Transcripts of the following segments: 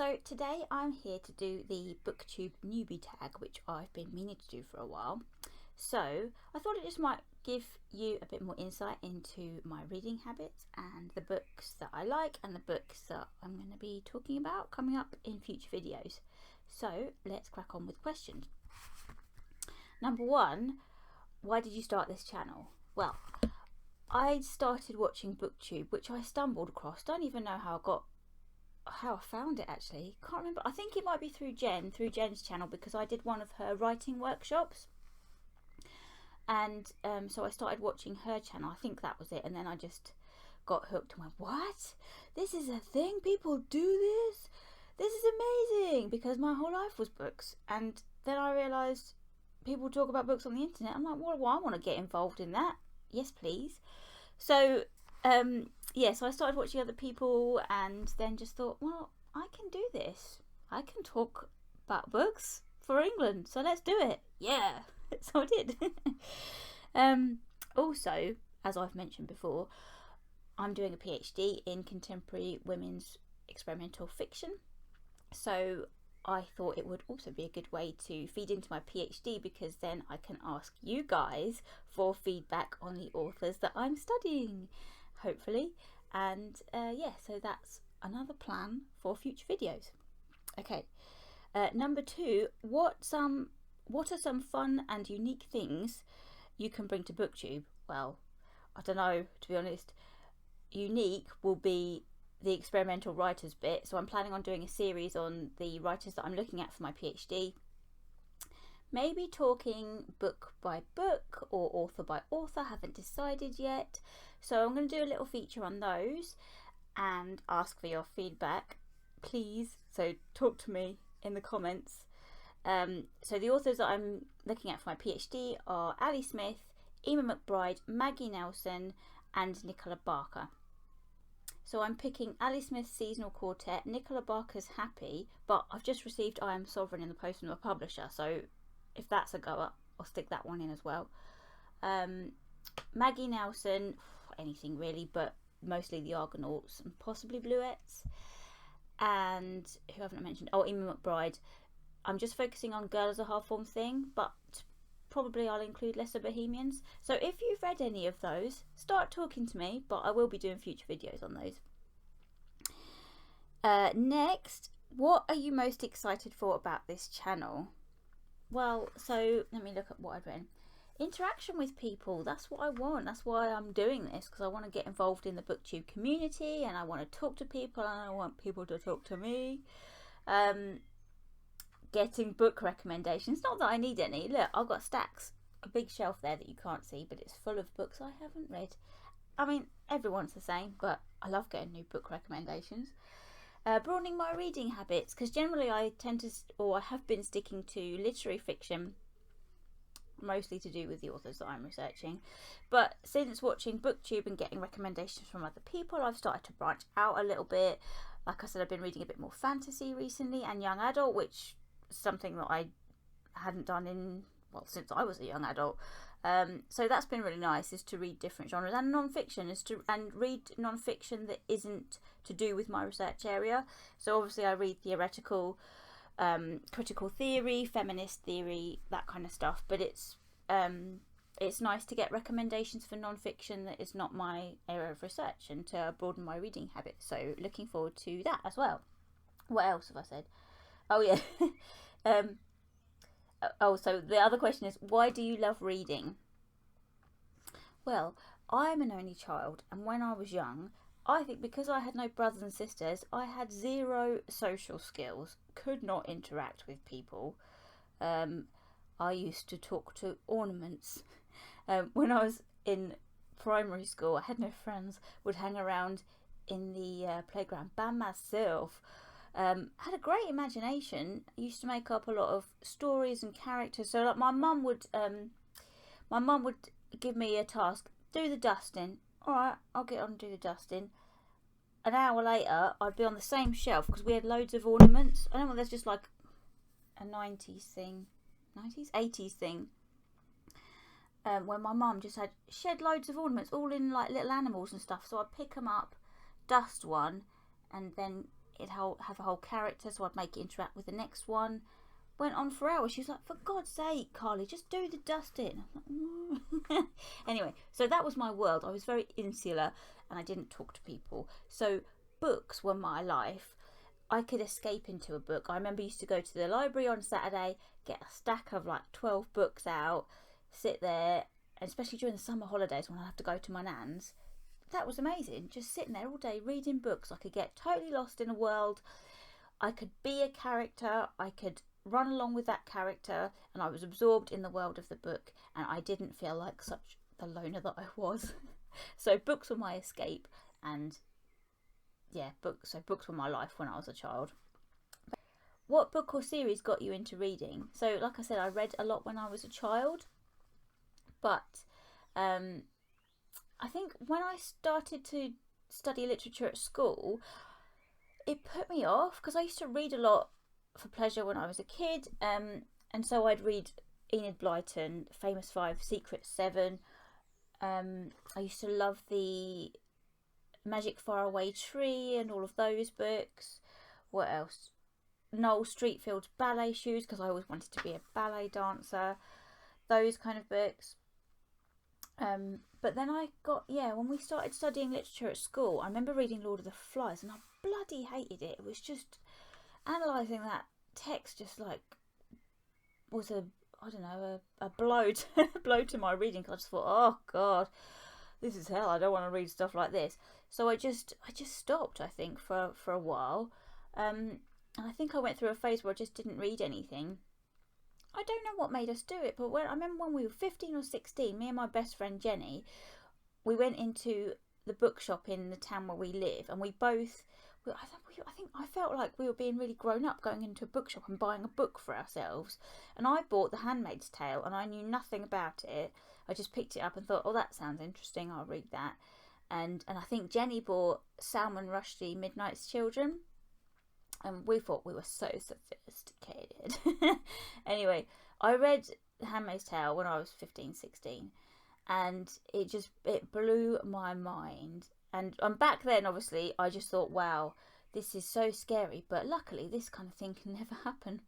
So today I'm here to do the BookTube newbie tag, which I've been meaning to do for a while. So I thought it just might give you a bit more insight into my reading habits and the books that I like and the books that I'm going to be talking about coming up in future videos. So let's crack on with questions. Number one, why did you start this channel? Well, I started watching BookTube, which I stumbled across. Don't even know how I found it actually. Can't remember. I think it might be through Jen's channel, because I did one of her writing workshops. And so I started watching her channel. I think that was it. And then I just got hooked and went, what? This is a thing? People do this? This is amazing! Because my whole life was books. And then I realised people talk about books on the internet. I'm like, well, I want to get involved in that. Yes, please. So, so I started watching other people and then just thought, well, I can do this. I can talk about books for England. So let's do it. Yeah. So I did. Also, as I've mentioned before, I'm doing a PhD in contemporary women's experimental fiction. So I thought it would also be a good way to feed into my PhD, because then I can ask you guys for feedback on the authors that I'm studying, hopefully. And so that's another plan for future videos. Okay, number two, what are some fun and unique things you can bring to BookTube? Well, I don't know, to be honest. Unique will be the experimental writers bit. So I'm planning on doing a series on the writers that I'm looking at for my PhD. Maybe talking book by book or author by author, haven't decided yet. So I'm going to do a little feature on those and ask for your feedback, please. So talk to me in the comments. So the authors that I'm looking at for my PhD are Ali Smith, Emma McBride, Maggie Nelson and Nicola Barker. So I'm picking Ali Smith's Seasonal Quartet, Nicola Barker's Happy, but I've just received I Am Sovereign in the post from a publisher, so if that's a goer, I'll stick that one in as well. Maggie Nelson, anything really, but mostly the Argonauts and possibly Bluets. And who haven't I mentioned? Oh, Emma McBride. I'm just focusing on Girl as a Half-Formed Thing, but probably I'll include Lesser Bohemians. So if you've read any of those, start talking to me, but I will be doing future videos on those. Next, what are you most excited for about this channel? Well, so let me look at what I've written. Interaction with people, that's what I want. That's why I'm doing this, because I want to get involved in the BookTube community and I want to talk to people and I want people to talk to me. Getting book recommendations, not that I need any. Look, I've got stacks, a big shelf there that you can't see, but it's full of books I haven't read. I mean, everyone's the same, but I love getting new book recommendations. Broadening my reading habits, because generally I have been sticking to literary fiction, mostly to do with the authors that I'm researching. But since watching BookTube and getting recommendations from other people, I've started to branch out a little bit. Like I said, I've been reading a bit more fantasy recently and young adult, which something that I hadn't done since I was a young adult. So that's been really nice, is to read different genres, and non-fiction and read non-fiction that isn't to do with my research area. So obviously I read theoretical, critical theory, feminist theory, that kind of stuff, but it's nice to get recommendations for non-fiction that is not my area of research, and to broaden my reading habits. So looking forward to that as well. What else have I said? Oh yeah. So the other question is, why do you love reading? Well, I'm an only child, and when I was young, I think because I had no brothers and sisters, I had zero social skills, could not interact with people. I used to talk to ornaments. When I was in primary school, I had no friends, would hang around in the playground by myself. Had a great imagination. I used to make up a lot of stories and characters. So like my mum would give me a task, do the dusting. Alright, I'll get on and do the dusting. An hour later, I'd be on the same shelf, because we had loads of ornaments. I don't know, there's just like a 80s thing, where my mum just had shed loads of ornaments, all in like little animals and stuff. So I'd pick them up, dust one, and then it'd have a whole character, so I'd make it interact with the next one. Went on for hours. She was like, for God's sake, Carly, just do the dusting. Anyway, so that was my world. I was very insular and I didn't talk to people. So books were my life. I could escape into a book. I remember I used to go to the library on Saturday, get a stack of like 12 books out, sit there, and especially during the summer holidays when I have to go to my nan's. That was amazing. Just sitting there all day reading books. I could get totally lost in a world. I could be a character. I could run along with that character, and I was absorbed in the world of the book, and I didn't feel like such the loner that I was. So books were my escape, and yeah, books were my life when I was a child. What book or series got you into reading? So like I said, I read a lot when I was a child, but I think when I started to study literature at school, it put me off because I used to read a lot for pleasure when I was a kid, and so I'd read Enid Blyton, Famous Five, Secret Seven. I used to love the Magic Faraway Tree and all of those books. What else? Noel Streatfeild's Ballet Shoes, because I always wanted to be a ballet dancer. Those kind of books. But then when we started studying literature at school, I remember reading Lord of the Flies, and I bloody hated it. It was just analysing that text just like was a blow to my reading. I just thought, oh God, this is hell. I don't want to read stuff like this. So I just stopped, I think, for a while. And I think I went through a phase where I just didn't read anything. I don't know what made us do it, but I remember when we were 15 or 16, me and my best friend Jenny, we went into the bookshop in the town where we live, and I think I felt like we were being really grown up going into a bookshop and buying a book for ourselves. And I bought The Handmaid's Tale, and I knew nothing about it. I just picked it up and thought, oh, that sounds interesting, I'll read that. And I think Jenny bought Salman Rushdie, Midnight's Children. And we thought we were so sophisticated. Anyway, I read The Handmaid's Tale when I was 15, 16. And it blew my mind. And back then, obviously, I just thought, wow, this is so scary. But luckily, this kind of thing can never happen.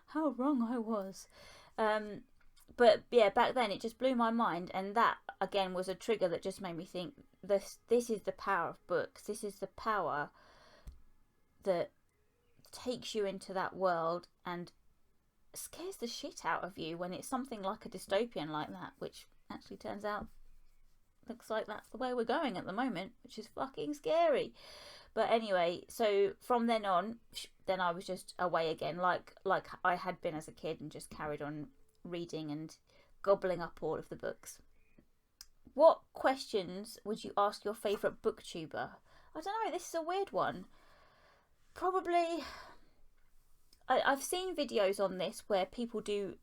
How wrong I was. But yeah, back then, it just blew my mind. And that, again, was a trigger that just made me think, this is the power of books. This is the power that takes you into that world and scares the shit out of you when it's something like a dystopian like that, which actually turns out looks like that's the way we're going at the moment, which is fucking scary. But anyway, so from then on, then I was just away again, like I had been as a kid, and just carried on reading and gobbling up all of the books. What questions would you ask your favourite booktuber? I don't know, this is a weird one. Probably, I've seen videos on this where people do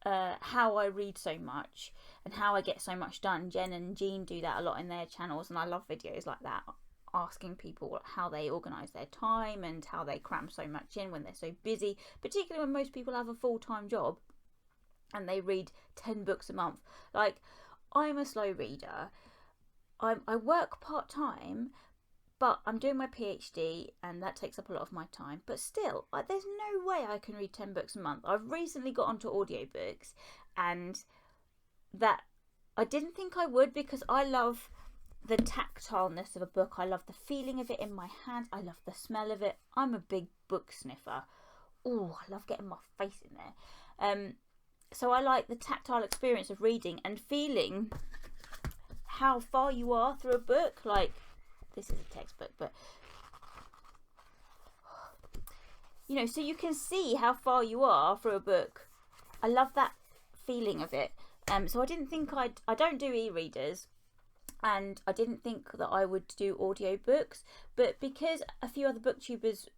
how I read so much and how I get so much done. Jen and Jean do that a lot in their channels, and I love videos like that, asking people how they organise their time and how they cram so much in when they're so busy, particularly when most people have a full-time job and they read 10 books a month. Like, I'm a slow reader. I work part-time, but I'm doing my PhD, and that takes up a lot of my time. But still, there's no way I can read 10 books a month. I've recently got onto audiobooks, and that I didn't think I would, because I love the tactileness of a book. I love the feeling of it in my hand. I love the smell of it. I'm a big book sniffer. Oh, I love getting my face in there. So I like the tactile experience of reading and feeling how far you are through a book. Like, this is a textbook, but you know, so you can see how far you are through a book. I love that feeling of it. So I didn't think I don't do e-readers, and I didn't think that I would do audiobooks, but because a few other booktubers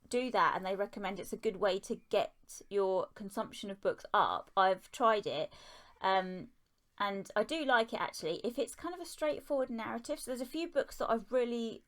do that and they recommend it's a good way to get your consumption of books up, I've tried it, and And I do like it actually if it's kind of a straightforward narrative. So there's a few books that I've really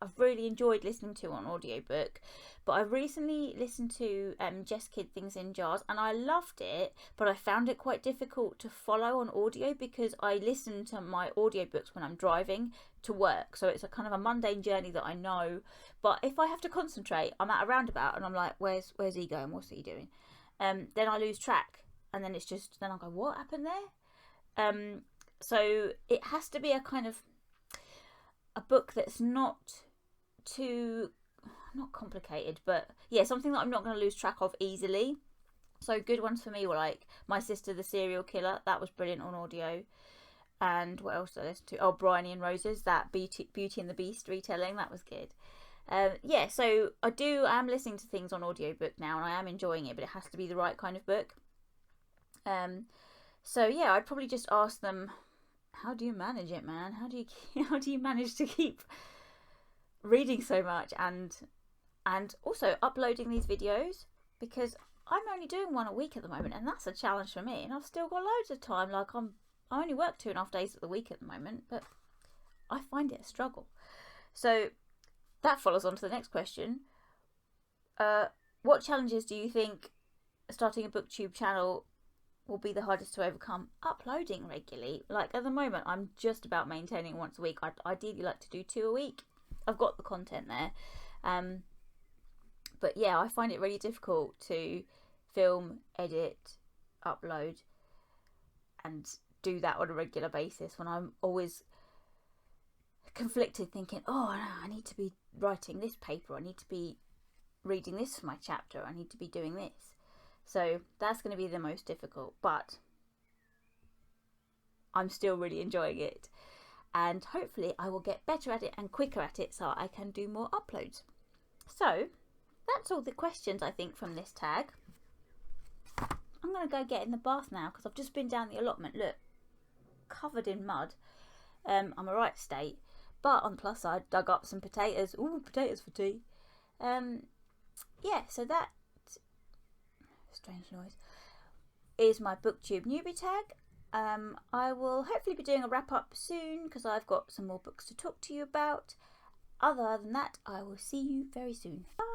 enjoyed listening to on audiobook, but I recently listened to Jess Kidd Things in Jars, and I loved it, but I found it quite difficult to follow on audio because I listen to my audiobooks when I'm driving to work, so it's a kind of a mundane journey that I know, but if I have to concentrate, I'm at a roundabout and I'm like, where's he going, what's he doing, then I lose track, and then it's just, then I go, what happened there? So it has to be a kind of a book that's not too, not complicated, but yeah, something that I'm not going to lose track of easily. So good ones for me were like My Sister the Serial Killer, that was brilliant on audio. And what else did I listen to? Oh, Bryony and Roses, that Beauty and the Beast retelling, that was good. Yeah, so I am listening to things on audiobook now, and I am enjoying it, but it has to be the right kind of book. So yeah, I'd probably just ask them, how do you manage it, man? How do you manage to keep reading so much and also uploading these videos? Because I'm only doing one a week at the moment, and that's a challenge for me, and I've still got loads of time. Like I only work 2.5 days of the week at the moment, but I find it a struggle. So that follows on to the next question. What challenges do you think starting a BookTube channel will be the hardest to overcome? Uploading regularly. Like at the moment, I'm just about maintaining once a week. I'd ideally like to do 2 a week. I've got the content there. But yeah, I find it really difficult to film, edit, upload, and do that on a regular basis when I'm always conflicted, thinking, oh, I need to be writing this paper, I need to be reading this for my chapter, I need to be doing this. So that's going to be the most difficult, but I'm still really enjoying it, and hopefully I will get better at it and quicker at it so I can do more uploads. So that's all the questions I think from this tag. I'm going to go get in the bath now because I've just been down the allotment, look, covered in mud. I'm a right state, but on the plus side, dug up some potatoes. Ooh, potatoes for tea. Yeah, so that, strange noise, is my BookTube newbie tag. I will hopefully be doing a wrap up soon because I've got some more books to talk to you about. Other than that, I will see you very soon. Bye.